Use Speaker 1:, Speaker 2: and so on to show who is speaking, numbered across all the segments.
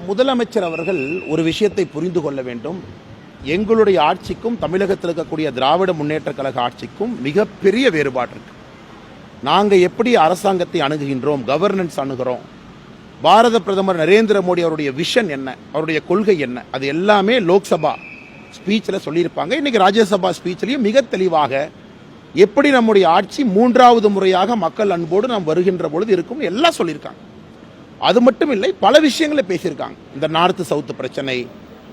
Speaker 1: முதலமைச்சர் அவர்கள் ஒரு விஷயத்தை புரிந்து கொள்ள வேண்டும். எங்களுடைய ஆட்சிக்கும் தமிழகத்தில் இருக்கக்கூடிய திராவிட முன்னேற்ற கழக ஆட்சிக்கும் மிகப்பெரிய வேறுபாடு இருக்கு. நாங்கள் எப்படி அரசாங்கத்தை அணுகுகின்றோம், கவர்னன்ஸ் அணுகிறோம், பாரத பிரதமர் நரேந்திர மோடி அவருடைய விஷன் என்ன, அவருடைய கொள்கை என்ன, அது எல்லாமே லோக்சபா ஸ்பீச்சில் சொல்லியிருப்பாங்க. இன்னைக்கு ராஜ்யசபா ஸ்பீச்சிலையும் மிக தெளிவாக எப்படி நம்முடைய ஆட்சி மூன்றாவது முறையாக மக்கள் அன்போடு நாம் வருகின்ற பொழுது இருக்கும் எல்லாம் சொல்லியிருக்காங்க. அது மட்டும் இல்லை, பல விஷயங்களை பேசியிருக்காங்க. இந்த நார்த்து சவுத்து பிரச்சனை,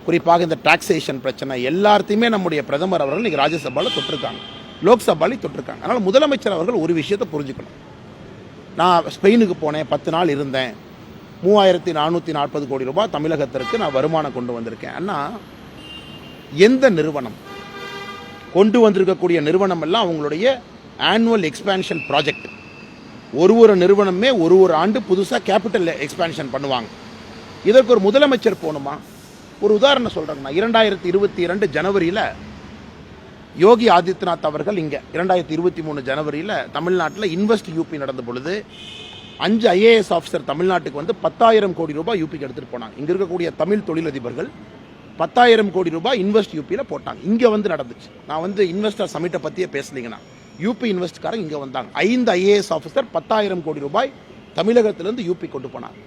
Speaker 1: குறிப்பாக இந்த டாக்ஸேஷன் பிரச்சனை எல்லாத்தையுமே நம்முடைய பிரதமர் அவர்கள் இன்னைக்கு ராஜ்யசபாவில் தொட்டிருக்காங்க, லோக்சபாலையும் தொட்டிருக்காங்க. அதனால் முதலமைச்சர் அவர்கள் ஒரு விஷயத்தை புரிஞ்சுக்கணும். நான் ஸ்பெயினுக்கு போனேன், 10 நாள் இருந்தேன், 3440 கோடி ரூபாய் தமிழகத்திற்கு நான் வருமானம் கொண்டு வந்திருக்கேன். ஆனால் எந்த நிறுவனம் கொண்டு வந்திருக்கக்கூடிய நிறுவனம் எல்லாம் அவங்களுடைய ஆனுவல் எக்ஸ்பேன்ஷன் ப்ராஜெக்ட், ஒரு நிறுவனமே ஒரு ஆண்டு புதுசாக கேபிட்டல் எக்ஸ்பேன்ஷன் பண்ணுவாங்க. இதற்கு ஒரு முதலமைச்சர் போகணுமா? ஒரு உதாரணம் சொல்கிறேங்கண்ணா. 2022 ஜனவரியில் யோகி ஆதித்யநாத் அவர்கள் இங்கே 2023 ஜனவரியில் தமிழ்நாட்டில் இன்வெஸ்ட் யூபி நடந்த பொழுது 5 IAS ஆஃபீஸர் தமிழ்நாட்டுக்கு வந்து 10,000 கோடி ரூபாய் யூபிக்கு எடுத்துகிட்டு போனாங்க. இங்கே இருக்கக்கூடிய தமிழ் தொழிலதிபர்கள் 10,000 கோடி ரூபாய் இன்வெஸ்ட் யூபியில் போட்டாங்க. இங்கே வந்து நடந்துச்சு. நான் வந்து இன்வெஸ்டர் சமிட்டை பற்றியே பேசலைங்கண்ணா. யூபி இன்வெஸ்ட்காரங்க இங்கே வந்தாங்க. 5 IAS ஆஃபீஸர் 10,000 கோடி ரூபாய் தமிழகத்திலிருந்து யூபி கொண்டு போனாங்க.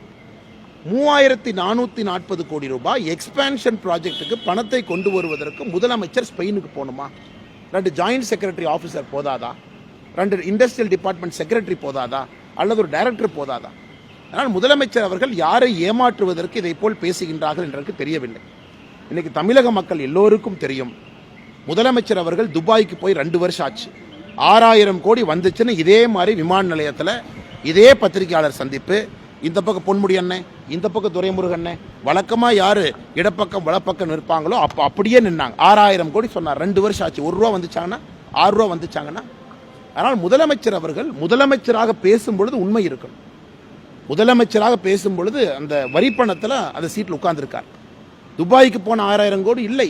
Speaker 1: 3440 கோடி ரூபாய் எக்ஸ்பேன்ஷன் ப்ராஜெக்ட்டுக்கு பணத்தை கொண்டு வருவதற்கு முதலமைச்சர் ஸ்பெயினுக்கு போகணுமா? 2 ஜாயிண்ட் செக்ரட்டரி ஆஃபீஸர் போதாதா? 2 இண்டஸ்ட்ரியல் டிபார்ட்மெண்ட் செக்ரட்டரி போதாதா? அல்லது ஒரு டைரக்டர் போதாதா? அதனால் முதலமைச்சர் அவர்கள் யாரை ஏமாற்றுவதற்கு இதை போல் பேசுகின்றார்கள் என்று தெரியவில்லை. இன்னைக்கு தமிழக மக்கள் எல்லோருக்கும் தெரியும், முதலமைச்சர் அவர்கள் துபாய்க்கு போய் 2 வருஷம் ஆச்சு. 6000 கோடி வந்துச்சுன்னு இதே மாதிரி விமான நிலையத்தில் இதே பத்திரிகையாளர் சந்திப்பு, இந்த பக்கம் பொன்முடி அண்ணன், இந்த பக்கம் துரைமுருகன், வழக்கமாக யார் இடப்பக்கம் வலப்பக்கம் நிற்பாங்களோ அப்படியே நின்னாங்க. 6000 கோடி சொன்னார். 2 வருஷம் ஆச்சு. 1 ரூபா வந்துச்சாங்கன்னா 6 ரூபா வந்துச்சாங்கன்னா. அதனால் முதலமைச்சர் அவர்கள் முதலமைச்சராக பேசும்பொழுது உண்மை இருக்கணும். முதலமைச்சராக பேசும்பொழுது அந்த வரி பணத்தில் அந்த சீட்டில் உட்கார்ந்துருக்கார். துபாய்க்கு போன 6000 கோடி இல்லை,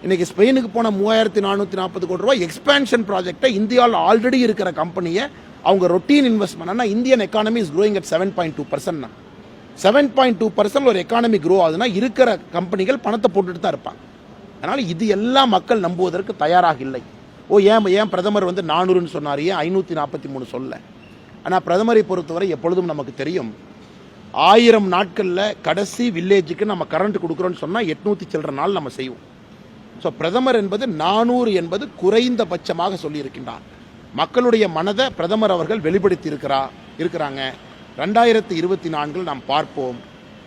Speaker 1: இன்னைக்கு ஸ்பெயினுக்கு போன 3440 கோடி ரூபாய் எக்ஸ்பேன்ஷன் ப்ராஜெக்டை இந்தியாவில் ஆல்ரெடி இருக்கிற கம்பெனியை அவங்க ரொட்டீன் இன்வெஸ்ட்மெண்ட். ஆனால் Indian economy is growing at 7.2%. 7.2% ஒரு எக்கானமி க்ரோ ஆகுதுன்னா இருக்கிற கம்பெனிகள் பணத்தை போட்டுட்டு தான் இருப்பாங்க. அதனால் இது எல்லாம் மக்கள் நம்புவதற்கு தயாராக இல்லை. ஏன் பிரதமர் வந்து 400ன்னு சொன்னார், ஏன் 543 சொல்ல? ஆனால் பிரதமரை பொறுத்தவரை எப்பொழுதும் நமக்கு தெரியும், 1000 நாட்களில் கடைசி வில்லேஜுக்கு நம்ம கரண்ட் கொடுக்குறோன்னு சொன்னால் 800 சில்லற நாள் நம்ம செய்வோம். ஸோ பிரதமர் என்பது 400 என்பது குறைந்தபட்சமாக சொல்லியிருக்கின்றார். மக்களுடைய மனதை பிரதமர் அவர்கள் வெளிப்படுத்தி இருக்கிறாங்க. 2024 நாம் பார்ப்போம்.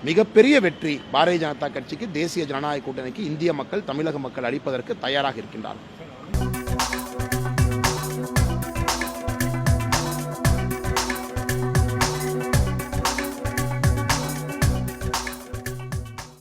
Speaker 1: மிகப்பெரிய வெற்றி பாரதிய ஜனதா கட்சிக்கு, தேசிய ஜனநாயக கூட்டணிக்கு இந்திய மக்கள், தமிழக மக்கள் அளிப்பதற்கு தயாராக இருக்கின்றார்கள்.